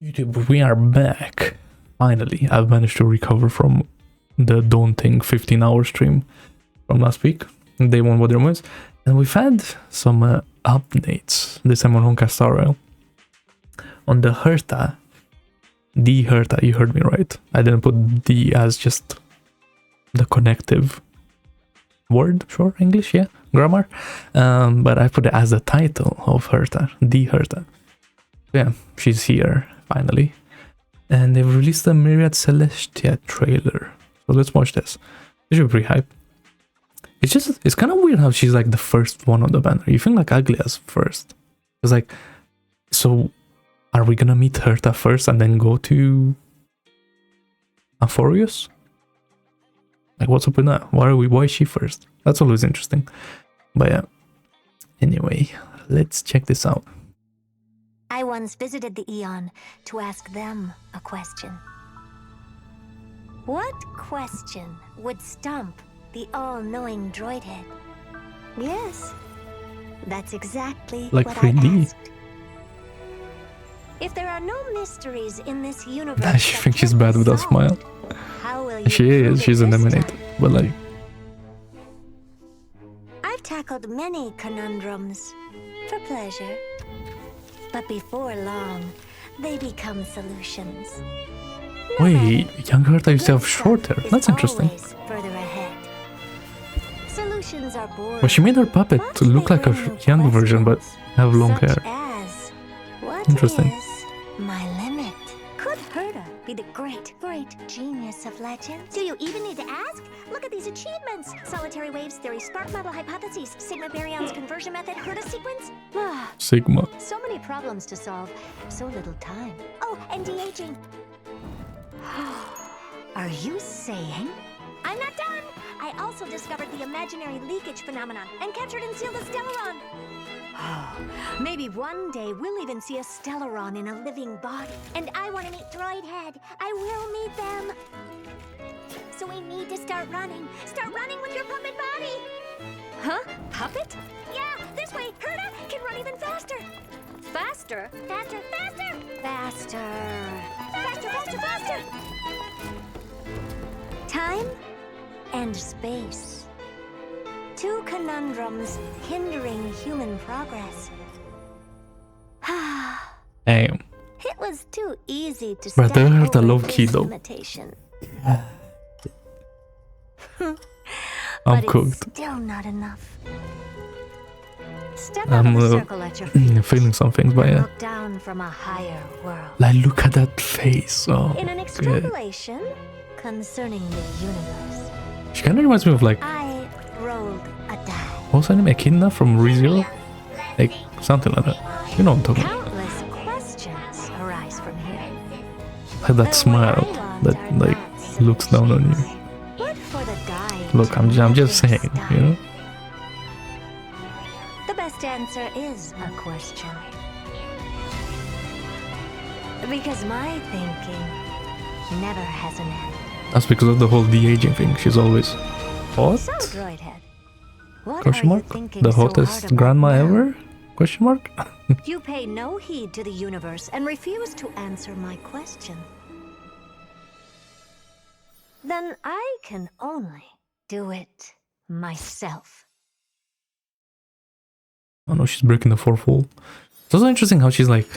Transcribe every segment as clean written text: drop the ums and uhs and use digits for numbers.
YouTube, we are back. Finally, I've managed to recover from the daunting 15-hour stream from last week, day one with Enigmas, and we've had some updates, this time on Honka Star Rail. On the Herta, you heard me right. I didn't put D as just the connective word, sure, English, yeah, grammar, but I put it as the title of Herta, the Herta. Yeah, she's here finally, and they've released the Myriad Celestia trailer. So let's watch this. This should be pretty hype. It's kind of weird how she's like the first one on the banner. You think like ugly as first. It's like, so are we gonna meet Herta first and then go to Enquiries? Like, what's up with that? Why is she first? That's always interesting. But yeah. Anyway, let's check this out. I once visited the Eon to ask them a question. What question would stump the all-knowing droid head? Yes, that's exactly like what 3D. I asked. If there are no mysteries in this universe, She thinks she's bad with a smile. how will you She prove is, it she's this eliminated. time? But like, I've tackled many conundrums for pleasure. But before long, they become solutions. No wait, matter. young Herta used to have Good short stuff hair. is That's interesting. always further ahead. Solutions are boring. But she made her puppet but to look they like a bring new young version, but questions, have long such hair. as, what Interesting. is my limit? Could Herta be the great genius of legend? Do you even need to ask? Look at these achievements. Solitary waves theory, spark model hypotheses, Sigma baryons conversion method, Herta sequence. Sigma. So many problems to solve, so little time. Oh, and de-aging. Are you saying? I'm not done! I also discovered the imaginary leakage phenomenon and captured and sealed a Stellaron. Maybe one day we'll even see a Stellaron in a living body. And I want to meet Droid Head. I will meet them. So we need to start running. Start running with your puppet body. Huh? Puppet? Yeah, this way. Herta can run even faster. Faster? Faster, faster! Faster. Faster, faster, faster! Time and space. Two conundrums hindering human progress. Damn. It was too easy to But step I heard a over low this key though. limitation. I'm But cooked. it's still not enough. Step I'm out of the circle at your feet. feeling some things, but and yeah. look down from a higher world. Like, look at that face. Oh, In an good. extrapolation concerning the universe, She kind of reminds me of like, I rolled a die. what's her name? Echidna from ReZero? Like, something like that. You know what I'm talking about. Countless questions arise from here. Like that smile that like looks down on you. But for the die Look, I'm just saying, you know? The best answer is a question. Because my thinking never has an end. That's because of the whole de-aging thing. She's always hot? So, Droid Head, what Question are mark? you thinking The so hard hottest about grandma now? ever? Question mark? You pay no heed to the universe and refuse to answer my question. Then I can only do it myself. Oh no, she's breaking the fourth wall. It's also interesting how she's like...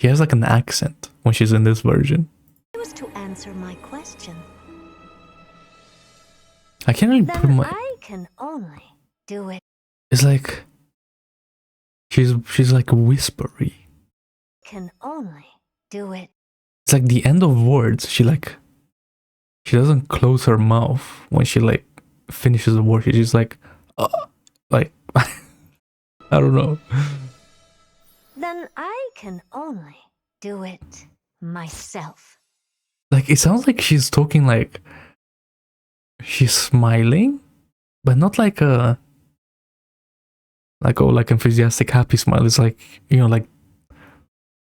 She has like an accent when she's in this version. Refuse to answer my question. I can't really put Then my... I can only do it. It's like... She's like whispery. Can only do it. It's like the end of words. She doesn't close her mouth when she like finishes a word. She's just like I don't know. Then I can only do it myself. Like, it sounds like she's talking like she's smiling, but not like a like enthusiastic happy smile. It's like, you know, like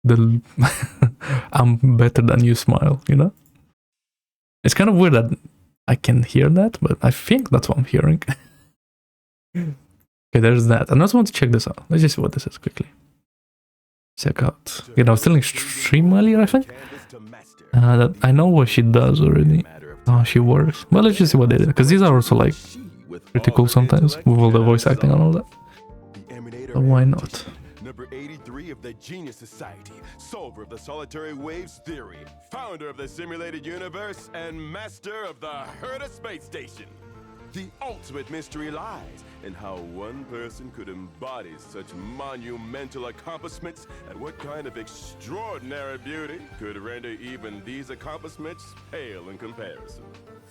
the I'm better than you smile, you know? It's kind of weird that I can hear that, but I think that's what I'm hearing. Okay, there's that. And I also want to check this out. Let's just see what this is quickly. check out. You know, still in stream earlier, I think. I know what she does already. How she works. Well, let's just see what they did, because these are also like pretty cool sometimes with all the voice acting and all that. So why not? Number 83 of the Genius Society, solver of the solitary waves theory, founder of the simulated universe, and master of the Herta space station. The ultimate mystery lies in how one person could embody such monumental accomplishments and what kind of extraordinary beauty could render even these accomplishments pale in comparison.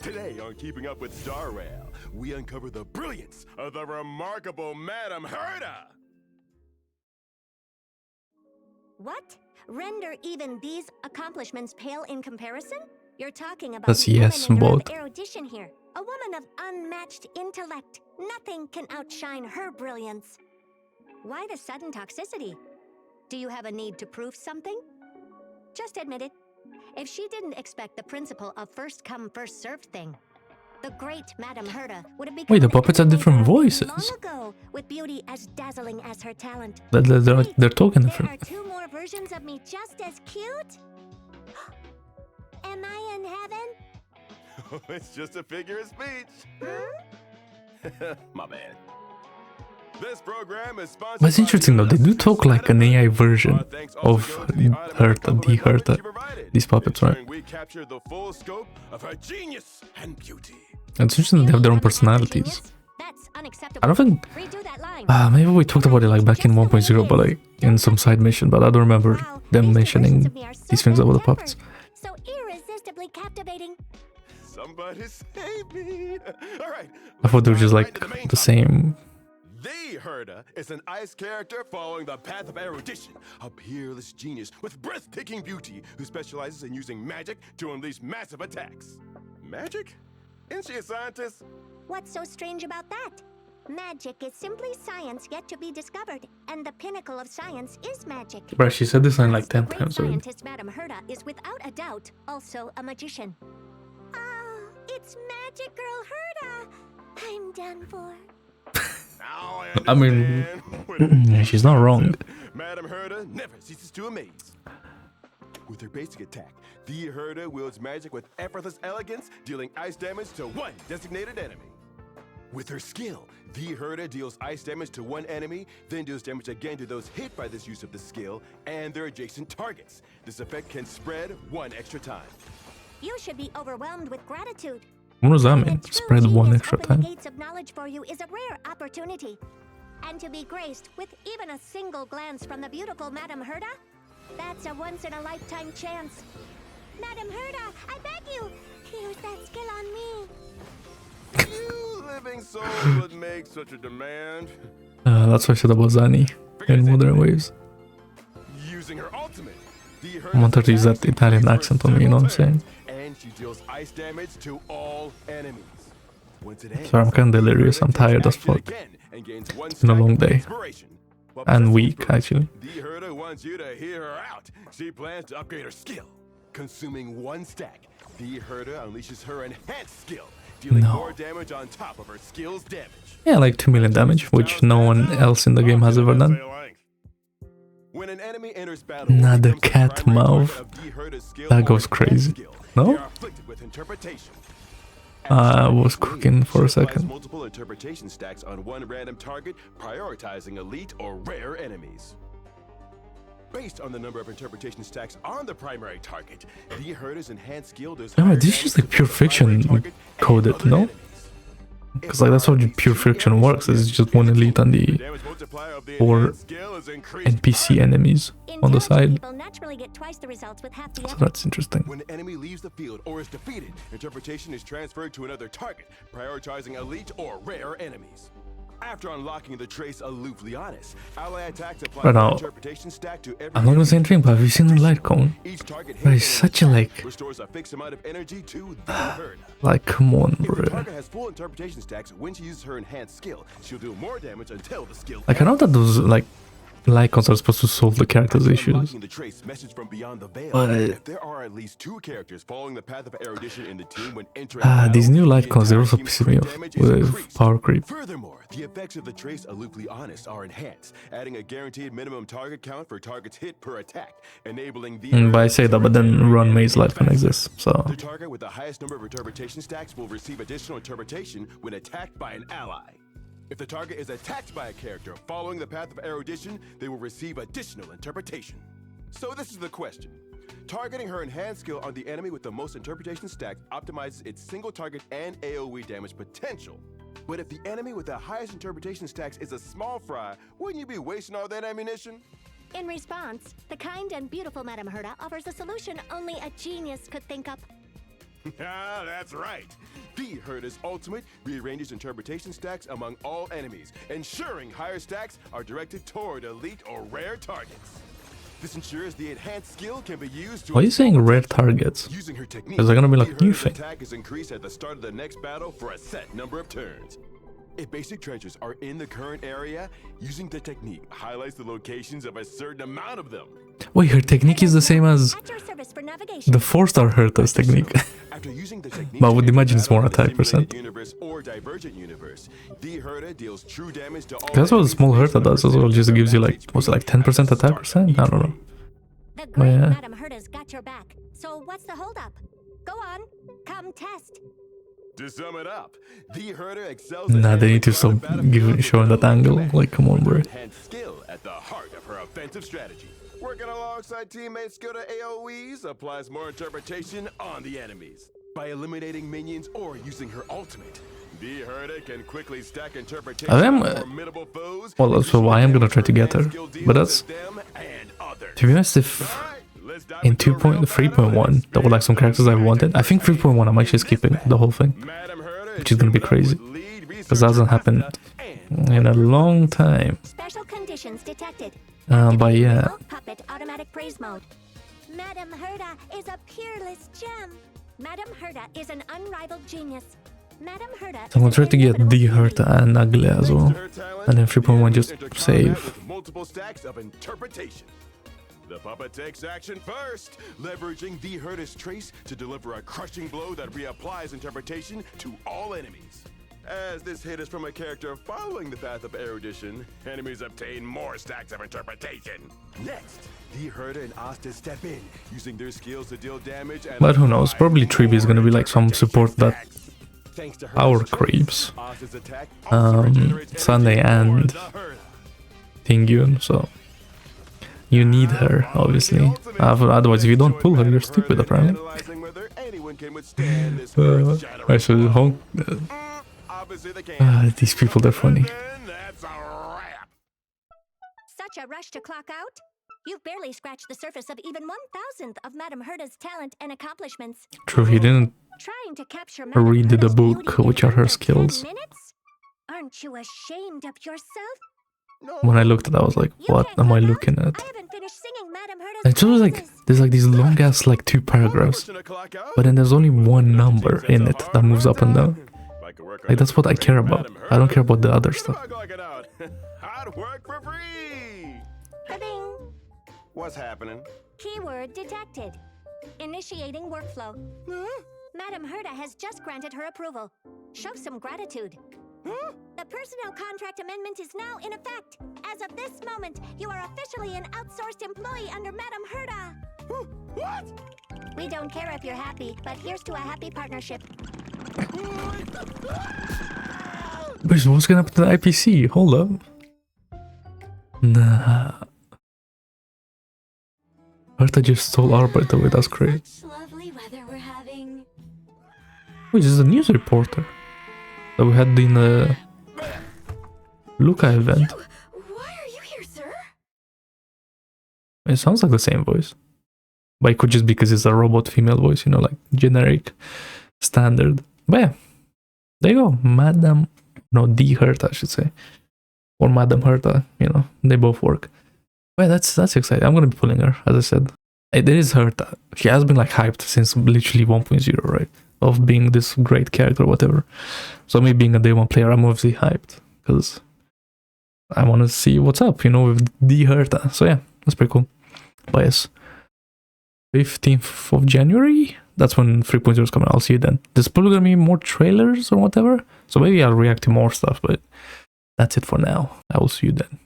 Today on Keeping Up with Star Rail, we uncover the brilliance of the remarkable Madame Herta. What? Render even these accomplishments pale in comparison? You're talking about That's the yes, eminent both. of erudition here. A woman of unmatched intellect. Nothing can outshine her brilliance. Why the sudden toxicity? Do you have a need to prove something? Just admit it. If she didn't expect the principle of first come, first served thing, the great Madame Herta would have become Wait, the an puppets have different animator voices. long ago, with beauty as dazzling as her talent. They're talking There different. are two more versions of me just as cute? Am I in heaven? It's just a figure of speech. My bad. This program is sponsored. But it's interesting though, they do talk like an AI version of Herta, the Herta. These puppets, right? We capture the full scope of her genius and beauty. It's interesting they have their own personalities. That's I unacceptable. don't think... Redo that line. maybe we talked about it like back in 1.0, but like in some side mission, but I don't remember Wow, them these mentioning versions of me are so these things about the puppets. well-tempered, so irresistibly captivating. Somebody save me. All right. I thought they were just Right like to the main the topic. same. The Herta is an ice character following the path of erudition, a peerless genius with breathtaking beauty who specializes in using magic to unleash massive attacks. Magic? Isn't she a scientist? What's so strange about that? Magic is simply science yet to be discovered, and the pinnacle of science is magic. Bro, she said this line like The 10 great times already. scientist Madame Herta is without a doubt also a magician. Ah, it's Magic Girl Herta. I'm done for. Now I mean, understand what it she's not wrong. Madame Herta never ceases to amaze. With her basic attack, the Herta wields magic with effortless elegance, dealing ice damage to one designated enemy. With her skill, the Herta deals ice damage to one enemy, then deals damage again to those hit by this use of the skill and their adjacent targets. This effect can spread one extra time. You should be overwhelmed with gratitude. What does that Having a mean? true Spread one genius extra open the time? gates of knowledge for you is a rare opportunity. And to be graced with even a single glance from the beautiful Madame Herta, that's a once-in-a-lifetime chance. Madame Herta, I beg you, use that skill on me. You living soul would make such a demand. That's what I said about Zani in Modern Waves. Using her ultimate, the I want her to use that Italian accent on me, you know what I'm saying? And she deals ice damage to all enemies. Once it ends, Sorry, I'm kinda delirious, I'm tired as fuck. It's been a long day. And week, actually. The Herta wants you to hear her out. She plans to upgrade her skill. Consuming one stack, the Herta unleashes her enhanced skill, dealing No. more damage on top of her skill's damage. Yeah, like 2 million damage, which no one else in the game has ever done. When an enemy enters battle, Nah, the becomes cat primary mouth. target of the Herta's skill That or goes enhanced crazy. skill. No? They are afflicted with interpretation. I was cooking for a She applies second. multiple interpretation stacks on one random target, prioritizing elite or rare enemies. Based on the number of interpretation stacks on the primary target, the Herta's enhanced skill does No, higher this is damage just to like pure both the primary fiction target and coded, other no? enemies. Because like that's how pure fiction works, it's just one elite and the Damage multiplier of the 4 enhanced skill is increased NPC enemies on the Intelligent side. people naturally get twice the results with half the So effort. that's interesting. When an enemy leaves the field or is defeated, interpretation is transferred to another target, prioritizing elite or rare enemies. After unlocking the trace aloofly honest, ally attacks apply Right an now, interpretation stack to every I'm not gonna say anything, but have you seen the light cone? Each target But hit it's in such a an like, attack restores a fixed amount of energy to the Herta. like come on, If the bro. target has full interpretation stacks, when she uses her enhanced skill, she'll do more damage until the skill Like I know that those like Icons are supposed to solve the character's issues. Unlocking the trace message from beyond the veil. But If there are at least 2 characters following the path of erudition in the team when entering these new light the icons, they're entire also team's pissing me crit off damage is with increased. power creep. Furthermore, the effects of the trace aloofly honest are enhanced, adding a guaranteed minimum target count for targets hit per attack, enabling the But I say that, but then run maze light can exist, so the target with the highest number of interpretation stacks will receive additional interpretation when attacked by an ally. If the target is attacked by a character following the path of erudition, they will receive additional interpretation. So this is the question. Targeting her enhanced skill on the enemy with the most interpretation stacks optimizes its single target and AoE damage potential. But if the enemy with the highest interpretation stacks is a small fry, wouldn't you be wasting all that ammunition? In response, the kind and beautiful Madame Herta offers a solution only a genius could think up. Ah, that's right. The Herta's ultimate rearranges interpretation stacks among all enemies, ensuring higher stacks are directed toward elite or rare targets. This ensures the enhanced skill can be used to... why are you saying rare targets? Using her technique, Is there gonna be like the new Herta's thing? attack is increased at the start of the next battle for a set number of turns. If basic treasures are in the current area, using the technique highlights the locations of a certain amount of them. Wait, her technique is the same as At your service for navigation. the 4-star Herta's technique. After using the technique, But I would to imagine it's more battle in attack the simulated percent. universe or divergent universe, the Herta deals true damage to all That's what a enemies small based Herta on does as well, percentage just of gives you max like, HP was it like at the 10% attack start of percent? each I don't know. wave. The great yeah. Madame Herta's got your back. So what's the holdup? Go on, come test. To sum it up, the Herta excels Nah, at they need to handling stop battlefield showing with that angle. command. Like, come on, bro. Enhanced skill at the heart of her offensive strategy. Working alongside teammates skilled at AoEs applies more interpretation on the enemies. By eliminating minions or using her ultimate, the Herta can quickly stack interpretation I am, on formidable foes. well, so I am gonna try to get her, but that's, them and others. to be honest, if Alright, let's dive in into a real battle 3.1 and there were like some characters I wanted, I think 3.1 I might just skipping the whole thing, Madame Herta which is gonna be crazy, because that hasn't happened and in a long time. Special conditions detected. But yeah, Remote puppet automatic praise mode. Madame Herta is a peerless gem. Madame Herta is an unrivaled genius. Madame Herta. so I'm gonna try to get the Herta and Ugly as well, and then 3.1 just save. Multiple stacks of interpretation. The puppet takes action first, leveraging the Herta's trace to deliver a crushing blow that reapplies interpretation to all enemies. As this hit is from a character following the path of erudition, enemies obtain more stacks of interpretation. Next, the Herta and Asta step in, using their skills to deal damage and... But who knows, probably Tribi is gonna be like some support that Thanks to her power trace, creeps Asta's attack also regenerates energy Sunday for and the Herta. Tingyun, so you need her, obviously. Otherwise, if you don't pull her, you're stupid, apparently. Analyzing whether anyone can withstand this earth-shattering I should blow. honk. Obviously they can. These people, they're funny. And that's a wrap. Such a rush to clock out? You've barely scratched the surface of even 1,000th of Madame Herta's talent and accomplishments. True, he didn't Trying to capture Madame read the Herta's book, beauty which in are her under 10 skills. minutes? Aren't you ashamed of yourself? No. When I looked at that, I was like, You what can't am I clock out? looking at? I haven't finished singing Madame Herta's And it's always like, praises. there's like these long ass, like 2 paragraphs, Pushing a clock out? but then there's only one number in it that moves up and down. Like, that's what I care about. I don't care about the other stuff. Hard work for free. Ba-bing. What's happening? Keyword detected. Initiating workflow. Huh? Madame Herta has just granted her approval. Show some gratitude. Huh? The personnel contract amendment is now in effect. As of this moment, you are officially an outsourced employee under Madame Herta. What? We don't care if you're happy, but here's to a happy partnership. Wait, so what's gonna happen to the IPC? Hold up. Nah. Herta just stole our by the way, that's crazy. Such lovely weather we're having. Wait, this is a news reporter that we had in the Luca event. Why are you here, sir? It sounds like the same voice. But it could just be because it's a robot female voice, you know, like generic, standard. But yeah, there you go. Madame, no, the Herta, I should say. Or Madame Herta, you know, they both work. Well, that's exciting. I'm gonna be pulling her, as I said. It is Herta. She has been like hyped since literally 1.0, right? Of being this great character or whatever. So me being a day one player, I'm obviously hyped. Because I want to see what's up, you know, with the Herta. So yeah, that's pretty cool. But yes, 15th of January, that's when 3.0 is coming. I'll see you then. There's probably gonna be more trailers or whatever, so maybe I'll react to more stuff, but that's it for now. I will see you then.